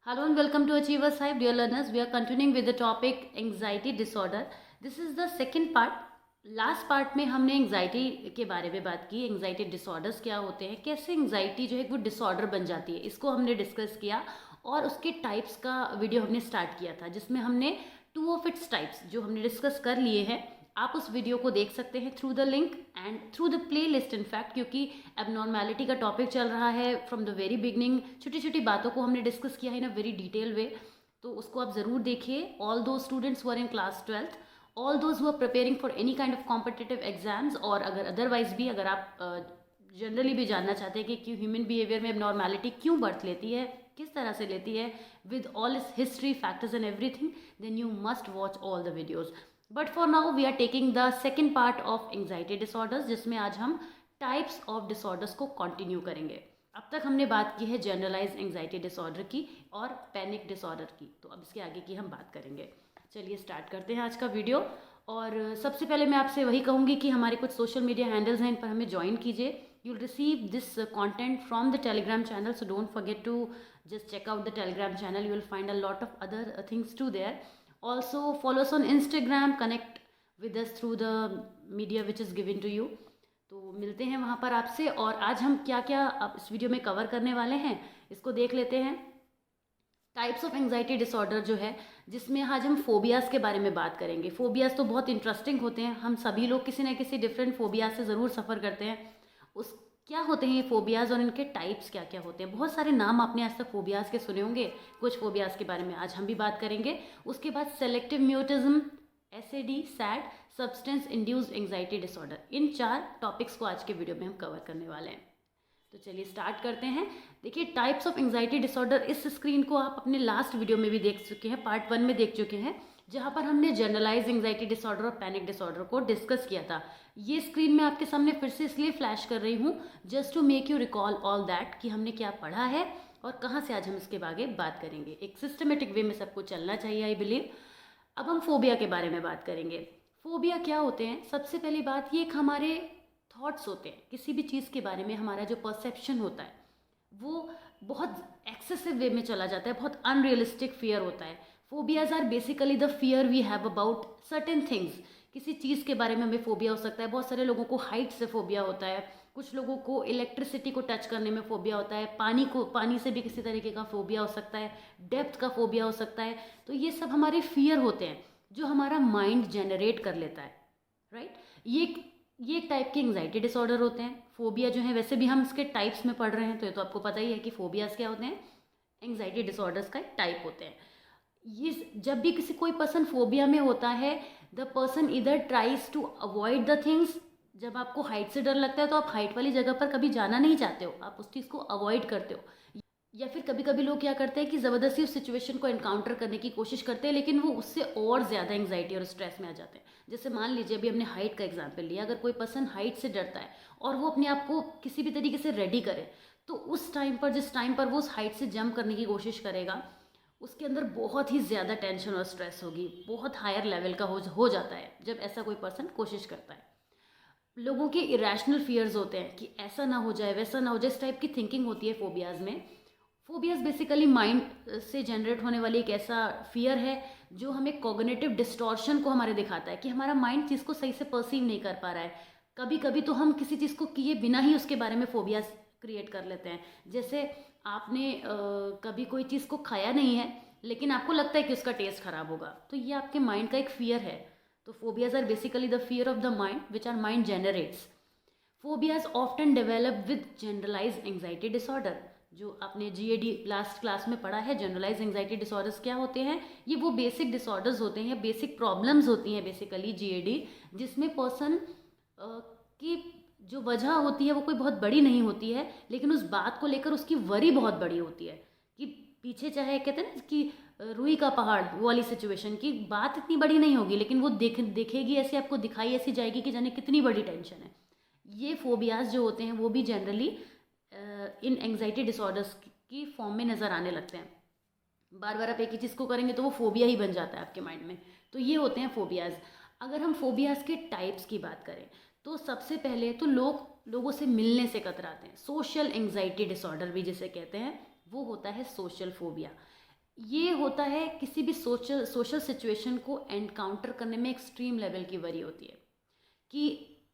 Hello and welcome to Achievers Hive, dear learners. We are continuing with the topic anxiety disorder. This is the second part. Last part में हमने anxiety के बारे में बात की, anxiety disorders क्या होते हैं, कैसे एंग्जाइटी जो है वो डिसऑर्डर बन जाती है, इसको हमने डिस्कस किया और उसके टाइप्स का वीडियो हमने स्टार्ट किया था जिसमें हमने 2 ऑफ इट्स टाइप्स जो हमने डिस्कस कर लिए हैं। आप उस वीडियो को देख सकते हैं through the link and through the play list in fact, क्योंकि एबनॉर्मैलिटी का टॉपिक चल रहा है फ्रॉम द वेरी बिगनिंग। छोटी छोटी बातों को हमने डिस्कस किया है इन अ वेरी डिटेल वे, तो उसको आप ज़रूर देखिए। All those students who are in class 12th, all those who are preparing for any kind of competitive exams, और अगर अदरवाइज भी अगर आप जनरली भी जानना चाहते हैं कि क्यों ह्यूमन बिहेवियर में एबनॉर्मैलिटी क्यों बर्थ लेती है, किस तरह से लेती है, with all this history factors and everything, then you must watch all the videos. But for now we are taking the second part of anxiety disorders, जिसमें आज हम टाइप्स ऑफ डिसऑर्डर्स को कंटिन्यू करेंगे। अब तक हमने बात की है जनरलाइज एंग्जाइटी डिसऑर्डर की और पैनिक डिसऑर्डर की, तो अब इसके आगे की हम बात करेंगे। चलिए स्टार्ट करते हैं आज का वीडियो। और सबसे पहले मैं आपसे वही कहूँगी कि हमारे कुछ सोशल मीडिया हैंडल्स हैं, इन पर हमें ज्वाइन कीजिए। You will receive this content from the Telegram channel, so don't forget to just check out the telegram channel. You will find a lot of other things too there. Also follow us on Instagram, connect with us through the media which is given to you. तो मिलते हैं वहाँ पर आपसे। और आज हम क्या क्या अब इस वीडियो में कवर करने वाले हैं इसको देख लेते हैं। टाइप्स ऑफ एंग्जाइटी डिसऑर्डर जो है, जिसमें आज हम फोबियाज़ के बारे में बात करेंगे। फोबियाज़ तो बहुत इंटरेस्टिंग होते हैं, हम सभी लोग किसी न किसी डिफरेंट फोबिया से ज़रूर सफ़र करते हैं। उस क्या होते हैं ये फोबियाज़ और इनके टाइप्स क्या क्या होते हैं। बहुत सारे नाम आपने आज तक फोबियाज़ के सुने होंगे, कुछ फोबियाज़ के बारे में आज हम भी बात करेंगे। उसके बाद selective mutism, SAD, sad, substance induced anxiety disorder, इन 4 टॉपिक्स को आज के वीडियो में हम कवर करने वाले हैं। तो चलिए स्टार्ट करते हैं। देखिए, टाइप्स ऑफ एंग्जाइटी डिसऑर्डर, इस स्क्रीन को आप अपने लास्ट वीडियो में भी देख चुके हैं, पार्ट 1 में देख चुके हैं, जहाँ पर हमने जनरलाइज एंग्जाइटी डिसऑर्डर और पैनिक डिसऑर्डर को डिस्कस किया था। ये स्क्रीन मैं आपके सामने फिर से इसलिए फ्लैश कर रही हूँ just to make you recall all that कि हमने क्या पढ़ा है और कहाँ से आज हम इसके आगे बात करेंगे। एक सिस्टमेटिक वे में सबको चलना चाहिए, आई बिलीव। अब हम फोबिया के बारे में बात करेंगे। फोबिया क्या होते हैं? सबसे पहली बात, ये एक हमारे थॉट्स होते हैं। किसी भी चीज़ के बारे में हमारा जो परसेप्शन होता है वो बहुत एक्सेसिव वे में चला जाता है, बहुत अनरियलिस्टिक फियर होता है। Phobias are basically the fear we have about certain things. किसी चीज़ के बारे में हमें फोबिया हो सकता है। बहुत सारे लोगों को हाइट से फोबिया होता है, कुछ लोगों को इलेक्ट्रिसिटी को टच करने में फोबिया होता है, पानी से भी किसी तरीके का फोबिया हो सकता है, डेप्थ का फोबिया हो सकता है। तो ये सब हमारे फियर होते हैं जो हमारा माइंड जनरेट कर लेता है, राइट। ये एक टाइप के एंग्जाइटी डिसऑर्डर होते हैं। फोबिया जो है, वैसे भी हम इसके टाइप्स में पढ़ रहे हैं, तो ये तो आपको पता ही है कि फोबियाज क्या होते हैं, एंग्जाइटी डिसऑर्डर्स का एक टाइप होते हैं। ये जब भी कोई पर्सन फोबिया में होता है, द पर्सन इधर tries to avoid the things. जब आपको हाइट से डर लगता है तो आप हाइट वाली जगह पर कभी जाना नहीं चाहते हो, आप उस चीज़ को अवॉइड करते हो। या फिर कभी कभी लोग क्या करते हैं कि ज़बरदस्ती उस सिचुएशन को एनकाउंटर करने की कोशिश करते हैं, लेकिन वो उससे और ज़्यादा एंग्जाइटी और स्ट्रेस में आ जाते हैं। जैसे मान लीजिए, अभी हमने हाइट का एग्जाम्पल लिया, अगर कोई पर्सन हाइट से डरता है और वो अपने आप को किसी भी तरीके से रेडी करे, तो उस टाइम पर, जिस टाइम पर वो उस हाइट से जंप करने की कोशिश करेगा, उसके अंदर बहुत ही ज़्यादा टेंशन और स्ट्रेस होगी, बहुत हायर लेवल का हो जाता है जब ऐसा कोई पर्सन कोशिश करता है। लोगों के इरेशनल फियर्स होते हैं कि ऐसा ना हो जाए, वैसा ना हो जाए, इस टाइप की थिंकिंग होती है फोबियाज़ में। फोबियाज़ बेसिकली माइंड से जनरेट होने वाली एक ऐसा फियर है जो हमें कॉग्निटिव डिस्टॉर्शन को हमारे दिखाता है कि हमारा माइंड चीज़ को सही से परसीव नहीं कर पा रहा है। कभी कभी तो हम किसी चीज़ को किए बिना ही उसके बारे में फोबियाज़ क्रिएट कर लेते हैं। जैसे आपने कभी कोई चीज़ को खाया नहीं है, लेकिन आपको लगता है कि उसका टेस्ट खराब होगा, तो ये आपके माइंड का एक फियर है। तो phobias are basically the fear of the mind which our mind generates. Phobias often develop with generalized anxiety disorder. जो आपने जीएडी लास्ट क्लास में पढ़ा है, जनरलाइज एंग्जाइटी डिसऑर्डर्स क्या होते हैं, ये वो बेसिक डिसऑर्डर्स होते हैं या बेसिक प्रॉब्लम्स होती हैं बेसिकली जीएडी, जिसमें पर्सन की जो वजह होती है वो कोई बहुत बड़ी नहीं होती है, लेकिन उस बात को लेकर उसकी वरी बहुत बड़ी होती है कि पीछे, चाहे कहते हैं ना कि रुई का पहाड़, वो वाली सिचुएशन की बात इतनी बड़ी नहीं होगी, लेकिन वो देखेगी ऐसे, आपको दिखाई ऐसी जाएगी कि जाने कितनी बड़ी टेंशन है। ये फोबियाज जो होते हैं वो भी जनरली इन एंग्जाइटी डिसऑर्डर्स की फॉर्म में नज़र आने लगते हैं। बार बार आप एक ही चीज़ को करेंगे तो वो फोबिया ही बन जाता है आपके माइंड में। तो ये होते हैं फोबियाज़। अगर हम फोबियाज़ के टाइप्स की बात करें तो सबसे पहले तो लोगों से मिलने से कतराते हैं। सोशल एंग्जाइटी डिसऑर्डर भी जिसे कहते हैं, वो होता है सोशल फोबिया। ये होता है किसी भी सोशल सिचुएशन को एनकाउंटर करने में एक्सट्रीम लेवल की वरी होती है कि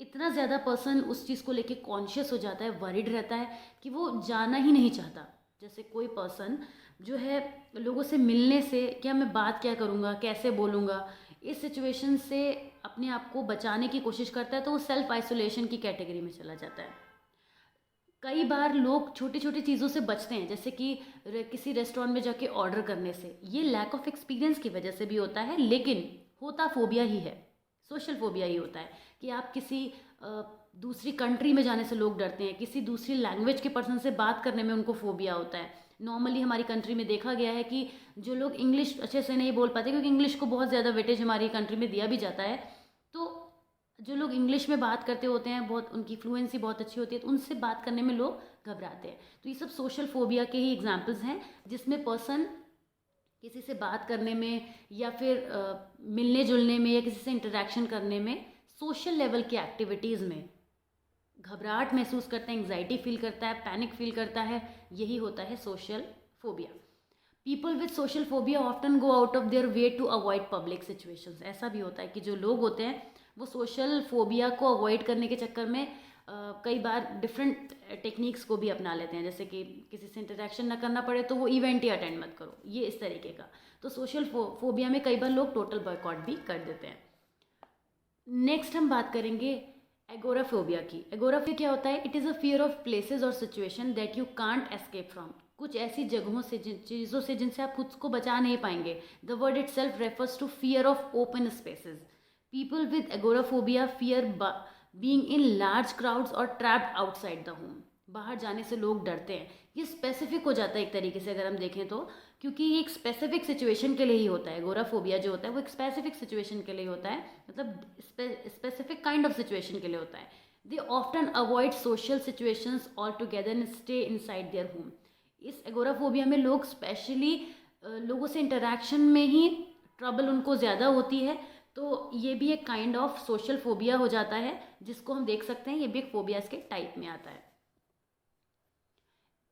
इतना ज़्यादा पर्सन उस चीज़ को लेके कॉन्शियस हो जाता है, वरीड रहता है कि वो जाना ही नहीं चाहता। जैसे कोई पर्सन जो है लोगों से मिलने से क्या मैं बात क्या करूँगा, कैसे बोलूँगा, इस सिचुएशन से अपने आप को बचाने की कोशिश करता है, तो वो सेल्फ आइसोलेशन की कैटेगरी में चला जाता है। कई बार लोग छोटी छोटी चीज़ों से बचते हैं, जैसे कि किसी रेस्टोरेंट में जाके ऑर्डर करने से। ये लैक ऑफ एक्सपीरियंस की वजह से भी होता है, लेकिन होता फोबिया ही है, सोशल फोबिया ही होता है कि आप किसी दूसरी कंट्री में जाने से लोग डरते हैं, किसी दूसरी लैंग्वेज के पर्सन से बात करने में उनको फोबिया होता है। नॉर्मली हमारी कंट्री में देखा गया है कि जो लोग इंग्लिश अच्छे से नहीं बोल पाते, क्योंकि इंग्लिश को बहुत ज़्यादा वेटेज हमारी कंट्री में दिया भी जाता है, तो जो लोग इंग्लिश में बात करते होते हैं, बहुत उनकी फ्लुएंसी बहुत अच्छी होती है, तो उनसे बात करने में लोग घबराते हैं। तो ये सब सोशल फोबिया के ही एग्जाम्पल्स हैं, जिसमें पर्सन किसी से बात करने में या फिर मिलने जुलने में या किसी से इंटरेक्शन करने में, सोशल लेवल की एक्टिविटीज़ में घबराहट महसूस करता है, एंग्जाइटी फील करता है, पैनिक फील करता है। यही होता है social phobia. People with social phobia often go out of their way to avoid public situations. ऐसा भी होता है कि जो लोग होते हैं वो सोशल फोबिया को अवॉइड करने के चक्कर में कई बार डिफरेंट टेक्निक्स को भी अपना लेते हैं, जैसे कि किसी से इंटरेक्शन ना करना पड़े तो वो इवेंट ही अटेंड मत करो, ये इस तरीके का। तो सोशल फोबिया में कई बार लोग टोटल बॉयकॉट भी कर देते हैं। नेक्स्ट हम बात करेंगे एगोराफोबिया की। एगोराफोबिया क्या होता है? It is a fear of places और situation that you can't escape from. कुछ ऐसी जगहों से, चीज़ों से जिनसे आप खुद को बचा नहीं पाएंगे। The word itself refers to fear of open spaces. People with agoraphobia fear being in large crowds और ट्रैप्ड आउटसाइड द होम। बाहर जाने से लोग डरते हैं। ये स्पेसिफिक हो जाता है एक तरीके से अगर हम देखें तो, क्योंकि ये एक स्पेसिफिक सिचुएशन के लिए ही होता है। एगोराफोबिया जो होता है वो एक स्पेसिफिक सिचुएशन के लिए होता है, मतलब स्पेसिफिक काइंड ऑफ सिचुएशन के लिए होता है। They often avoid social situations all together and stay inside there home. इस एगोराफोबिया में लोग स्पेशली लोगों से इंटरेक्शन में ही ट्रबल उनको ज़्यादा होती है, तो ये भी एक काइंड ऑफ सोशल फोबिया हो जाता है, जिसको हम देख सकते हैं। ये भी एक फोबियाज के टाइप में आता है।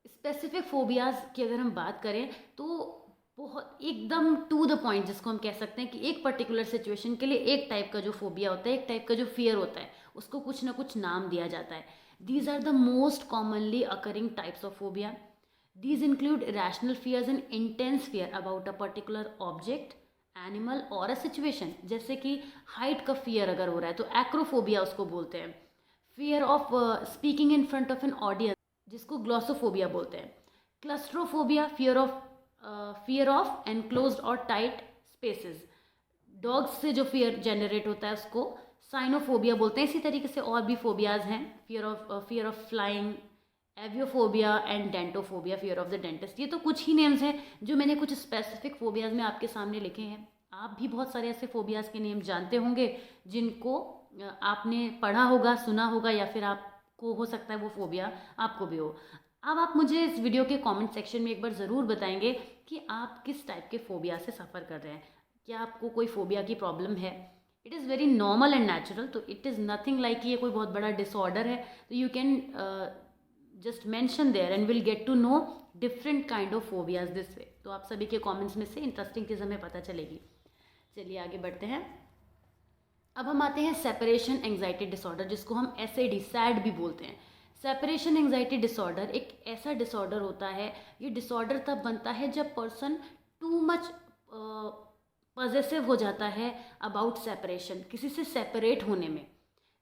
स्पेसिफिक फोबियाज की अगर हम बात करें तो बहुत एकदम टू द पॉइंट, जिसको हम कह सकते हैं कि एक पर्टिकुलर सिचुएशन के लिए एक टाइप का जो फोबिया होता है, एक टाइप का जो फियर होता है, उसको कुछ ना कुछ नाम दिया जाता है। These are the most commonly occurring types of phobia. These include irrational fears and intense fear about a particular object, animal और अ सिचुएशन। जैसे कि हाइट का फियर अगर हो रहा है तो एक्रोफोबिया उसको बोलते हैं। Fear of speaking in front of an audience, जिसको ग्लॉसोफोबिया बोलते हैं। क्लस्ट्रोफोबिया फियर ऑफ एनक्लोज्ड और टाइट स्पेसेस। डॉग्स से जो फियर जनरेट होता है उसको साइनोफोबिया बोलते हैं। इसी तरीके से और भी फोबियाज हैं। Fear of flying, aviophobia and dentophobia, fear of the dentist. ये तो कुछ ही नेम्स हैं जो मैंने कुछ स्पेसिफिक फोबियाज में आपके सामने लिखे हैं। आप भी बहुत सारे ऐसे फोबियाज के नेम जानते होंगे जिनको आपने पढ़ा होगा, सुना होगा, या फिर आपको हो सकता है वो फोबिया आपको भी हो। अब आप मुझे इस वीडियो के कमेंट सेक्शन में एक बार ज़रूर बताएंगे कि आप किस टाइप के फोबिया से सफ़र कर रहे हैं। क्या आपको कोई फोबिया की प्रॉब्लम है? It is very normal and natural, तो इट इज़ नथिंग लाइक ये कोई बहुत बड़ा डिसऑर्डर है। तो you can just mention there and will get to know different kind of phobias this way. तो आप सभी के कमेंट्स में से इंटरेस्टिंग चीज़ हमें पता चलेगी। चलिए आगे बढ़ते हैं। अब हम आते हैं सेपरेशन एंग्जाइटी डिसऑर्डर, जिसको हम SAD सैड भी बोलते हैं। सेपरेशन एंग्जाइटी डिसऑर्डर एक ऐसा डिसऑर्डर होता है, ये डिसऑर्डर तब बनता है जब पर्सन टू मच पॉजेसिव हो जाता है अबाउट सेपरेशन, किसी से सेपरेट होने में।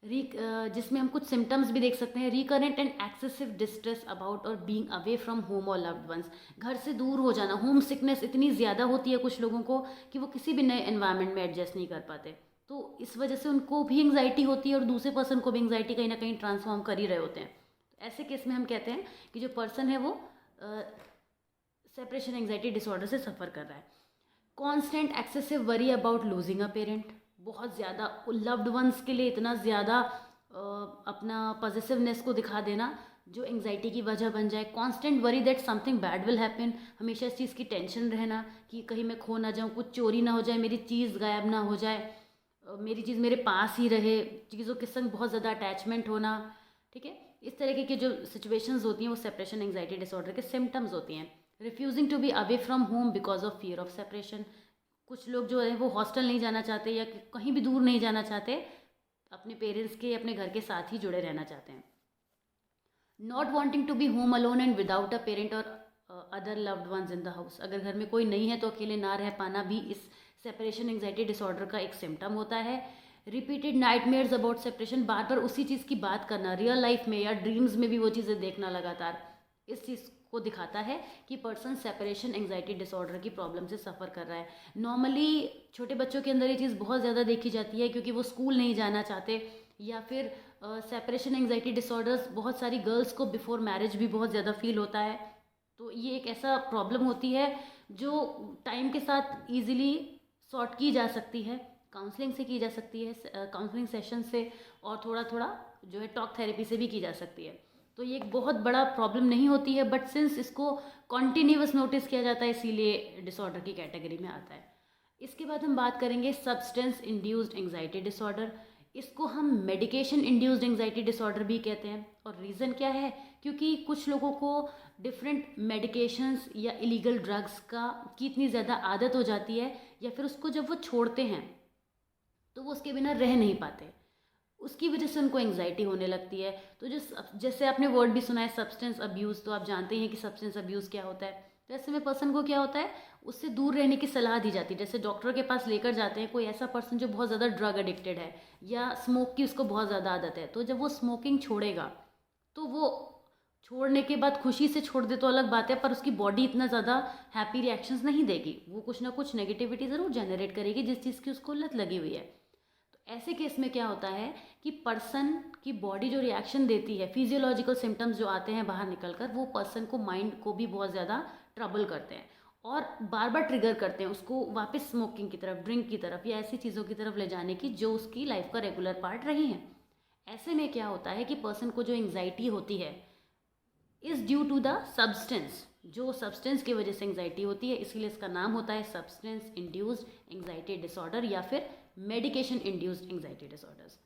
जिसमें हम कुछ सिम्टम्स भी देख सकते हैं। Recurrent and excessive distress about और बीइंग अवे फ्रॉम होम और लव्ड वंस। घर से दूर हो जाना, होम सिकनेस इतनी ज़्यादा होती है कुछ लोगों को कि वो किसी भी नए एनवायरनमेंट में एडजस्ट नहीं कर पाते, तो इस वजह से उनको भी एंग्जाइटी होती है और दूसरे पर्सन को भी एंग्जाइटी कहीं ना कहीं ट्रांसफॉर्म कर ही रहे होते हैं। तो ऐसे केस में हम कहते हैं कि जो पर्सन है वो सेपरेशन एंग्जाइटी डिसऑर्डर से सफ़र कर रहा है। Constant excessive worry about losing a parent, बहुत ज़्यादा लव्ड वंस के लिए इतना ज़्यादा अपना पॉजिटिवनेस को दिखा देना जो एंग्जाइटी की वजह बन जाए। Constant worry that something bad will happen, हमेशा इस चीज़ की टेंशन रहना कि कहीं मैं खो ना जाऊँ, कुछ चोरी ना हो जाए, मेरी चीज़ गायब ना हो जाए, मेरी चीज़ मेरे पास ही रहे, चीज़ों के संग बहुत ज़्यादा अटैचमेंट होना। ठीक है, इस तरीके की जो सिचुएशंस होती हैं वो सेपरेशन एंग्जाइटी डिसऑर्डर के सिम्टम्स होती हैं। Refusing to be away from home because of fear of separation, कुछ लोग जो है वो हॉस्टल नहीं जाना चाहते या कहीं भी दूर नहीं जाना चाहते, अपने पेरेंट्स के अपने घर के साथ ही जुड़े रहना चाहते हैं। Not wanting to be home alone and without a parent और other loved ones in the house, अगर घर में कोई नहीं है तो अकेले ना रह पाना भी इस सेपरेशन एंग्जाइटी डिसऑर्डर का एक सिम्टम होता है। रिपीटेड नाइटमेयर्स अबाउट सेपरेशन, बार बार उसी चीज़ की बात करना, रियल लाइफ में या ड्रीम्स में भी वो चीज़ें देखना लगातार, इस चीज़ को दिखाता है कि पर्सन सेपरेशन एंग्जाइटी डिसऑर्डर की प्रॉब्लम से सफ़र कर रहा है। नॉर्मली छोटे बच्चों के अंदर ये चीज़ बहुत ज़्यादा देखी जाती है क्योंकि वो स्कूल नहीं जाना चाहते, या फिर सेपरेशन एंग्जाइटी डिसऑर्डर्स बहुत सारी गर्ल्स को बिफोर मैरिज भी बहुत ज़्यादा फील होता है। तो ये एक ऐसा प्रॉब्लम होती है जो टाइम के साथ ईजिली सॉर्ट की जा सकती है, काउंसलिंग से की जा सकती है, काउंसलिंग सेशन से, और थोड़ा थोड़ा जो है टॉक थेरेपी से भी की जा सकती है। तो ये एक बहुत बड़ा प्रॉब्लम नहीं होती है, बट सिंस इसको कॉन्टीन्यूअस नोटिस किया जाता है इसीलिए डिसऑर्डर की कैटेगरी में आता है। इसके बाद हम बात करेंगे सब्सटेंस इंड्यूस्ड एंग्जाइटी डिसऑर्डर। इसको हम मेडिकेशन इंड्यूस्ड एंग्जाइटी डिसऑर्डर भी कहते हैं। और रीज़न क्या है, क्योंकि कुछ लोगों को डिफरेंट मेडिकेशंस या इलीगल ड्रग्स की इतनी ज़्यादा आदत हो जाती है, या फिर उसको जब वो छोड़ते हैं तो वो उसके बिना रह नहीं पाते, उसकी वजह से उनको एंग्जाइटी होने लगती है। तो जैसे आपने वर्ड भी सुना है सब्सटेंस अब्यूज़, तो आप जानते हैं कि सब्सटेंस अब्यूज़ क्या होता है। तो ऐसे में पर्सन को क्या होता है, उससे दूर रहने की सलाह दी जाती है। जैसे डॉक्टर के पास लेकर जाते हैं कोई ऐसा पर्सन जो बहुत ज़्यादा ड्रग एडिक्टेड है या स्मोक की उसको बहुत ज़्यादा आदत है, तो जब वो स्मोकिंग छोड़ेगा तो वो छोड़ने के बाद खुशी से छोड़ दे तो अलग बात है, पर उसकी बॉडी इतना ज़्यादा हैप्पी रिएक्शंस नहीं देगी, वो कुछ ना कुछ नेगेटिविटी ज़रूर जनरेट करेगी जिस चीज़ की उसको लत लगी हुई है। तो ऐसे केस में क्या होता है कि पर्सन की बॉडी जो रिएक्शन देती है, फिजियोलॉजिकल सिम्टम्स जो आते हैं बाहर निकल कर, वो पर्सन को, माइंड को भी बहुत ज़्यादा ट्रबल करते हैं और बार बार ट्रिगर करते हैं उसको वापस स्मोकिंग की तरफ, ड्रिंक की तरफ या ऐसी चीज़ों की तरफ ले जाने की जो उसकी लाइफ का रेगुलर पार्ट रही हैं। ऐसे में क्या होता है कि पर्सन को जो एंग्जाइटी होती है is due to the substance, जो सब्सटेंस की वजह से एंग्जाइटी होती है, इसलिए इसका नाम होता है सब्सटेंस इंड्यूस्ड एंग्जाइटी डिसऑर्डर या फिर मेडिकेशन इंड्यूस्ड एंग्जाइटी डिसऑर्डर्स।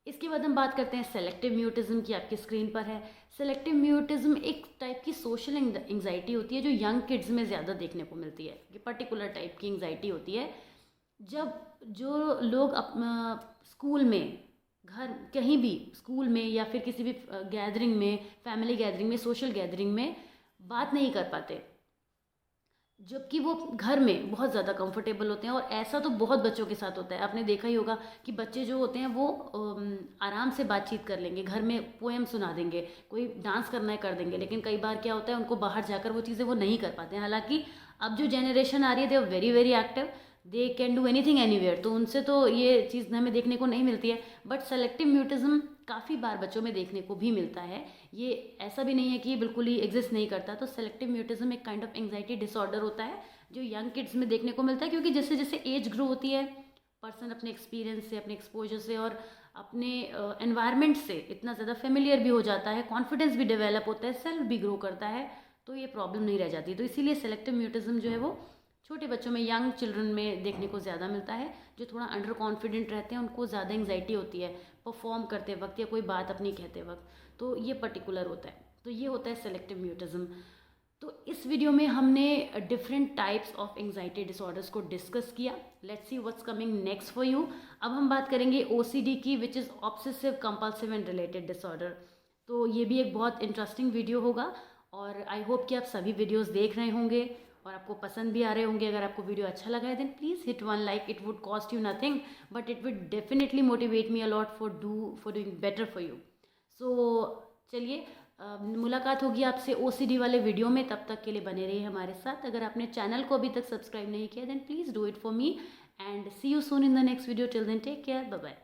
इसके बाद हम बात करते हैं सेलेक्टिव म्यूटिज्म की, आपकी स्क्रीन पर है। सेलेक्टिव म्यूटिज्म एक टाइप की सोशल एंग्जाइटी होती है जो यंग किड्स में ज़्यादा देखने को मिलती है। ये पर्टिकुलर टाइप की एंग्जाइटी होती है जब जो लोग स्कूल में, घर कहीं भी, स्कूल में या फिर किसी भी गैदरिंग में, फैमिली गैदरिंग में, सोशल गैदरिंग में बात नहीं कर पाते, जबकि वो घर में बहुत ज़्यादा कंफर्टेबल होते हैं। और ऐसा तो बहुत बच्चों के साथ होता है, आपने देखा ही होगा कि बच्चे जो होते हैं वो आराम से बातचीत कर लेंगे, घर में पोएम सुना देंगे, कोई डांस करना है कर देंगे, लेकिन कई बार क्या होता है उनको बाहर जाकर वो चीज़ें वो नहीं कर पाते हैं। हालांकि अब जो जनरेशन आ रही है they are very very active, they can do anything anywhere, तो उनसे तो ये चीज़ हमें देखने को नहीं मिलती है। बट सेलेक्टिव म्यूटिज्म काफ़ी बार बच्चों में देखने को भी मिलता है, ये ऐसा भी नहीं है कि ये बिल्कुल ही एग्जिस्ट नहीं करता। तो सेलेक्टिव म्यूटिज्म एक काइंड ऑफ एंग्जाइटी डिसऑर्डर होता है जो यंग किड्स में देखने को मिलता है, क्योंकि जैसे जैसे एज ग्रो होती है पर्सन अपने एक्सपीरियंस से, अपने एक्सपोजर से और अपने एनवायरनमेंट से इतना ज़्यादा फेमिलियर भी हो जाता है, कॉन्फिडेंस भी डेवलप होता है, सेल्फ भी ग्रो करता है, तो ये प्रॉब्लम नहीं रह जाती। तो इसीलिए सेलेक्टिव म्यूटिज्म जो है वो छोटे बच्चों में, यंग चिल्ड्रन में देखने को ज़्यादा मिलता है। जो थोड़ा अंडर कॉन्फिडेंट रहते हैं उनको ज़्यादा एंग्जाइटी होती है परफॉर्म करते वक्त या कोई बात अपनी कहते वक्त, तो ये पर्टिकुलर होता है। तो ये होता है सेलेक्टिव म्यूटिज्म। तो इस वीडियो में हमने different types of anxiety disorders को डिस्कस किया। Let's see what's coming next for you. अब हम बात करेंगे ओसीडी की, which is obsessive compulsive and related disorder. तो ये भी एक बहुत इंटरेस्टिंग वीडियो होगा और आई होप कि आप सभी वीडियोज़ देख रहे होंगे और आपको पसंद भी आ रहे होंगे। अगर आपको वीडियो अच्छा लगा है then please hit one like, it would cost you nothing but it would definitely motivate me a lot for doing better for you. So चलिए मुलाकात होगी आपसे ओसीडी वाले वीडियो में, तब तक के लिए बने रहिए हमारे साथ। अगर आपने चैनल को अभी तक सब्सक्राइब नहीं किया then please do it for me and see you soon in the next video. Till then take care, bye bye.